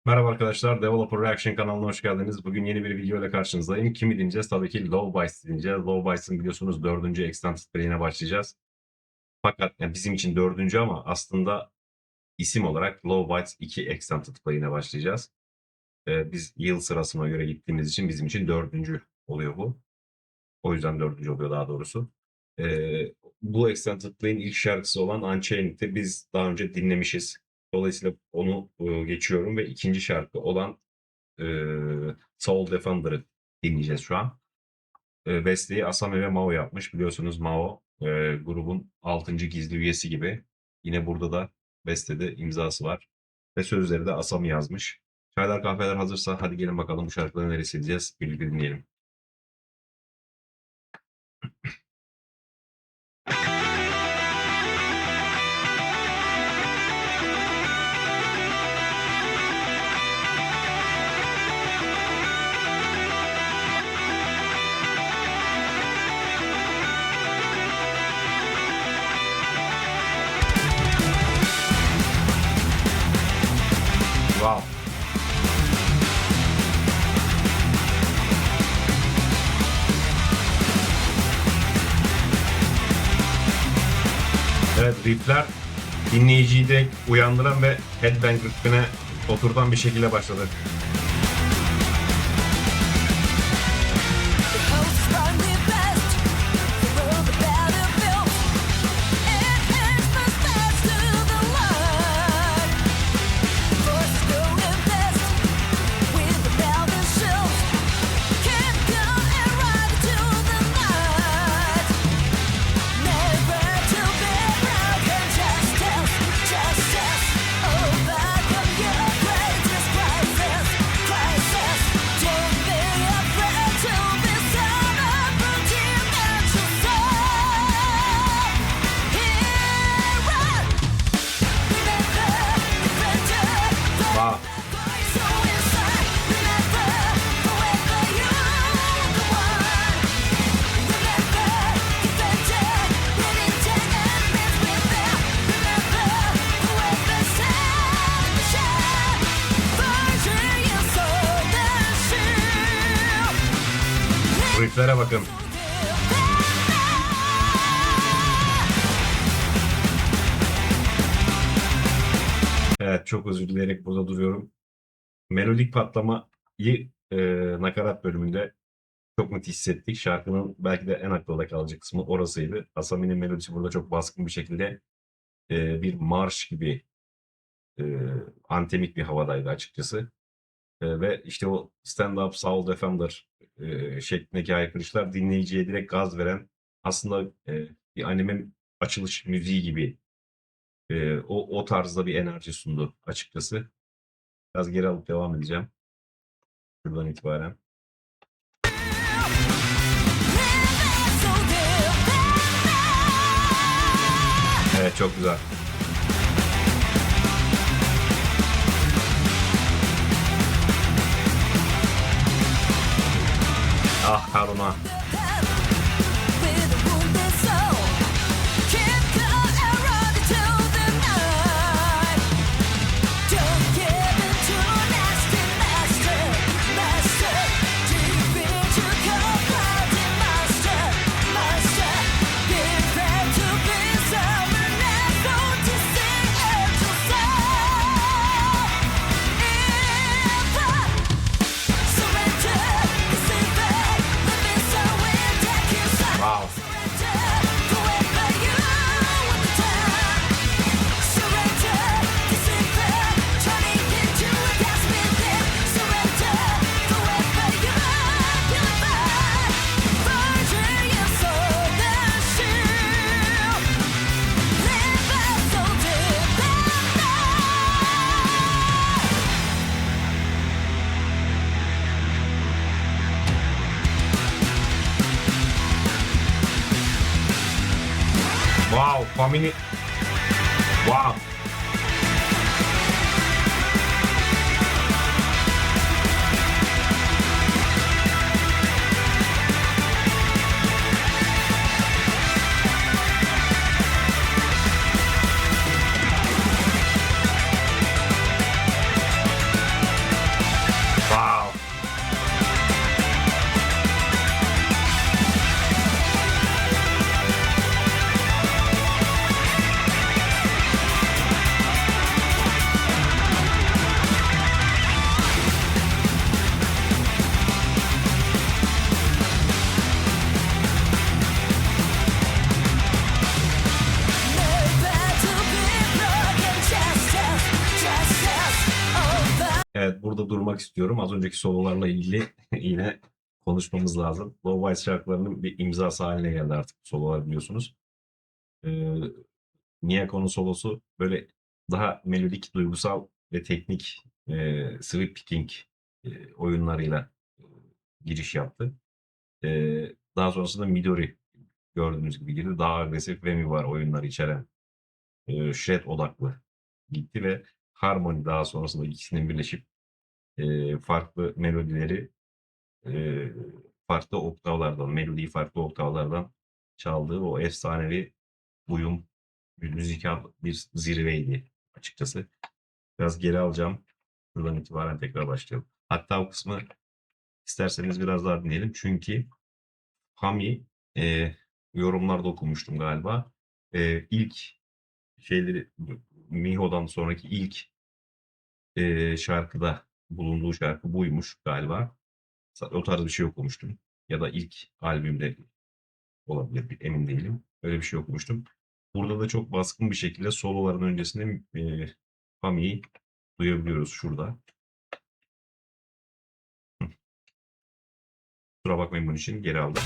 Merhaba arkadaşlar, Developer Reaction kanalına hoş geldiniz. Bugün yeni bir video ile karşınızdayım. Kimi dinleyeceğiz? Tabii ki Low Bites dinleyeceğiz. Low Bites'ın biliyorsunuz 4. Extended Play'ine başlayacağız. Fakat yani bizim için 4. ama aslında isim olarak Low Bites 2 Extended Play'ine başlayacağız. Biz yıl sırasına göre gittiğimiz için bizim için 4. oluyor bu. O yüzden 4. oluyor daha doğrusu. Bu Extended Play'in ilk şarkısı olan Unchained'i biz daha önce dinlemişiz. Dolayısıyla onu geçiyorum ve ikinci şarkı olan Soul Defender'ı dinleyeceğiz şu an. Besteyi Asami ve Mao yapmış. Biliyorsunuz Mao grubun 6. gizli üyesi gibi. Yine burada da bestede imzası var. Ve sözleri de Asami yazmış. Çaylar kahveler hazırsa hadi gelin bakalım bu şarkıları neresi diyeceğiz. Birlikte dinleyelim. Wow. Evet, riffler dinleyiciyi de uyandıran ve headbang ritmine oturtan bir şekilde başladı. Wow. Rifflere bakın. Evet, çok özür dileyerek burada duruyorum. Melodik patlamayı nakarat bölümünde çok net hissettik. Şarkının belki de en akılda kalıcı kısmı orasıydı. Asami'nin melodisi burada çok baskın bir şekilde bir marş gibi e, antemik bir havadaydı açıkçası. Ve işte o Stand Up Soul Defender şeklindeki haykırışlar dinleyiciye direkt gaz veren, aslında bir animenin açılış müziği gibi o tarzda bir enerji sundu açıkçası. Biraz geri alıp devam edeceğim şuradan itibaren. Evet, çok güzel. Ah Haruna. Wow. Wow, family. Wow. burada durmak istiyorum. Az önceki sololarla ilgili yine konuşmamız lazım. Low Vice şarkılarının bir imzası haline geldi artık bu sololar biliyorsunuz. Ee, Niako'nun solosu böyle daha melodik, duygusal ve teknik sweep picking oyunlarıyla giriş yaptı. Daha sonrasında Midori gördüğünüz gibi girdi. Daha agresif Remy var oyunları içeren shred odaklı gitti ve Harmony daha sonrasında ikisinin birleşip farklı melodileri e, farklı oktavlardan, melodiyi farklı oktavlardan çaldığı o efsanevi uyum müzikal bir zirveydi açıkçası. Biraz geri alacağım. Buradan itibaren tekrar başlayalım. Hatta o kısmı isterseniz biraz daha dinleyelim. Çünkü Hami yorumlarda okumuştum galiba. İlk şeyleri Miho'dan sonraki ilk şarkıda bulunduğu şarkı buymuş galiba. O tarz bir şey okumuştum. Ya da ilk albümde olabilir, emin değilim. Öyle bir şey okumuştum. Burada da çok baskın bir şekilde soloların öncesinde Hami'yi duyabiliyoruz şurada. Kusura bakmayın bunun için geri aldım.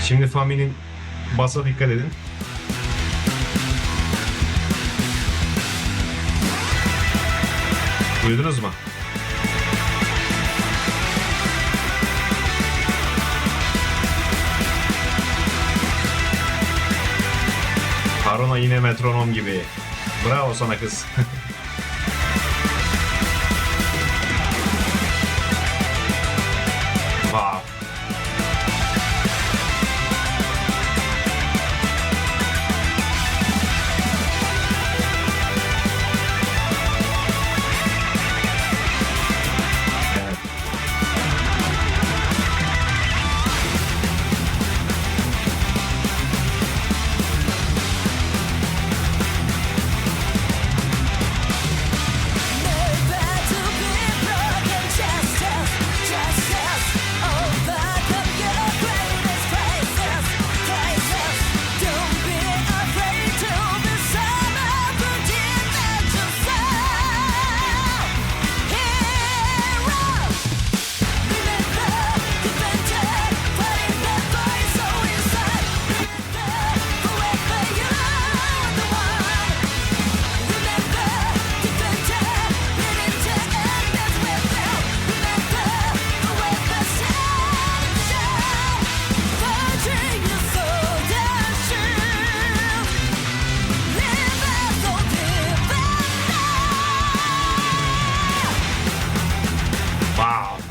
Şimdi Fami'nin basa dikkat edin. Duydunuz mu? Haruna yine metronom gibi. Bravo sana kız. Wow. Evet. Wow.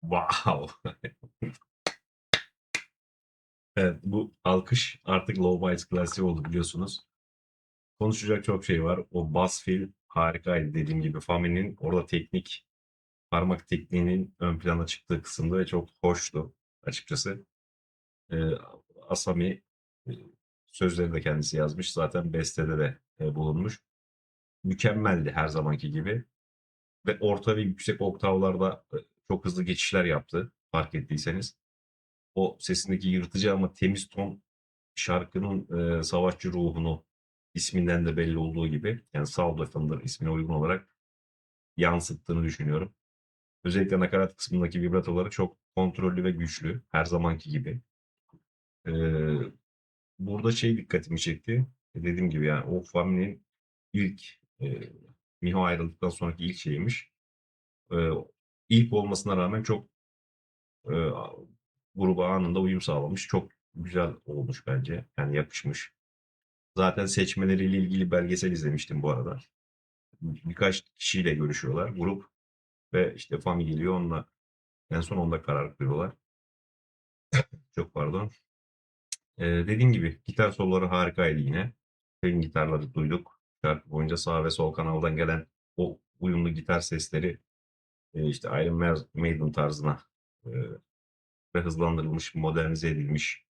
Wow. Evet, bu alkış artık Low Bites klasiği oldu biliyorsunuz. Konuşacak çok şey var. O bass fill harikaydı dediğim gibi. Fami'nin orada teknik, parmak tekniğinin ön plana çıktığı kısımda ve çok hoştu açıkçası. Ee, Asami e, sözleri de kendisi yazmış. Zaten bestede de bulunmuş. Mükemmeldi her zamanki gibi. Ve orta ve yüksek oktavlarda çok hızlı geçişler yaptı. Fark ettiyseniz. O sesindeki yırtıcı ama temiz ton şarkının savaşçı ruhunu isminden de belli olduğu gibi yani Sound of Thunder ismine uygun olarak yansıttığını düşünüyorum. Özellikle nakarat kısmındaki vibratoları çok kontrollü ve güçlü. Her zamanki gibi. Ee, Burada şey dikkatimi çekti. Dediğim gibi yani o Fami'nin ilk Miho ayrıldıktan sonraki ilk şeymiş. Ee, ilk olmasına rağmen çok e, gruba anında uyum sağlamış. Çok güzel olmuş bence. Yani yakışmış. Zaten seçmeleriyle ilgili belgesel izlemiştim bu arada. Birkaç kişiyle görüşüyorlar grup ve işte Fami geliyor onunla en son onda karar kılıyorlar. Çok pardon. Dediğim gibi gitar soloları harikaydı yine. Clean gitarları duyduk. Şarkı boyunca sağ ve sol kanaldan gelen o uyumlu gitar sesleri işte Iron Maiden tarzına e, ve hızlandırılmış, modernize edilmiş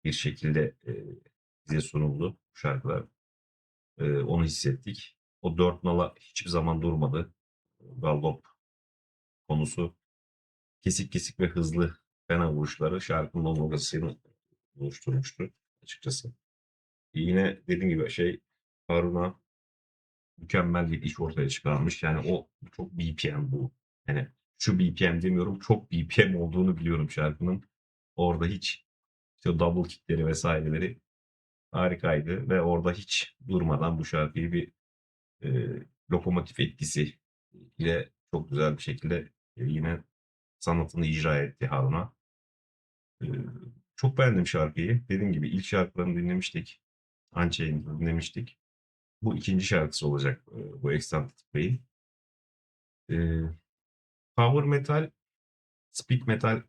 bir şekilde bize sunuldu bu şarkılar. Onu hissettik. O dört nala hiçbir zaman durmadı. Gallop konusu kesik kesik ve hızlı fena vuruşları şarkının omurgasını oluşturmuştu açıkçası. Yine dediğim gibi Haruna mükemmel bir iş ortaya çıkarmış. Yani o çok BPM bu. Yani şu BPM demiyorum, çok BPM olduğunu biliyorum şarkının. Orada hiç işte o double kickleri vesaireleri harikaydı ve orada hiç durmadan bu şarkıyı bir e, lokomotif etkisi ile çok güzel bir şekilde yine sanatını icra etti Haruna. E, Çok beğendim şarkıyı. Dediğim gibi ilk şarkılarını dinlemiştik. Unchained'ı dinlemiştik. Bu ikinci şarkısı olacak bu Extended Play'in. E, Power metal, speed metal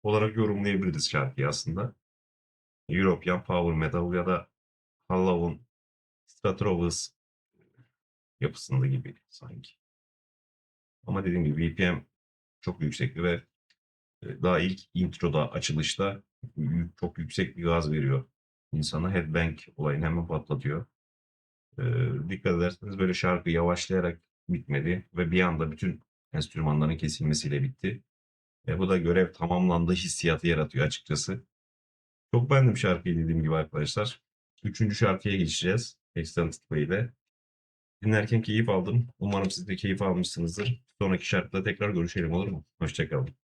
olarak yorumlayabiliriz şarkıyı aslında. European Power Metal ya da Halloween Stratovus yapısında gibi sanki. Ama dediğim gibi BPM çok yüksekti ve daha ilk introda, açılışta çok yüksek bir gaz veriyor insana. Headbang olayını hemen patlatıyor. Dikkat ederseniz böyle şarkı yavaşlayarak bitmedi ve bir anda bütün enstrümanların kesilmesiyle bitti. Bu da görev tamamlandı hissiyatı yaratıyor açıkçası. Çok beğendim şarkıyı dediğim gibi arkadaşlar. Üçüncü şarkıya geçeceğiz. Extended Play'de. Dinlerken keyif aldım. Umarım siz de keyif almışsınızdır. Sonraki şarkıda tekrar görüşelim olur mu? Hoşça kalın.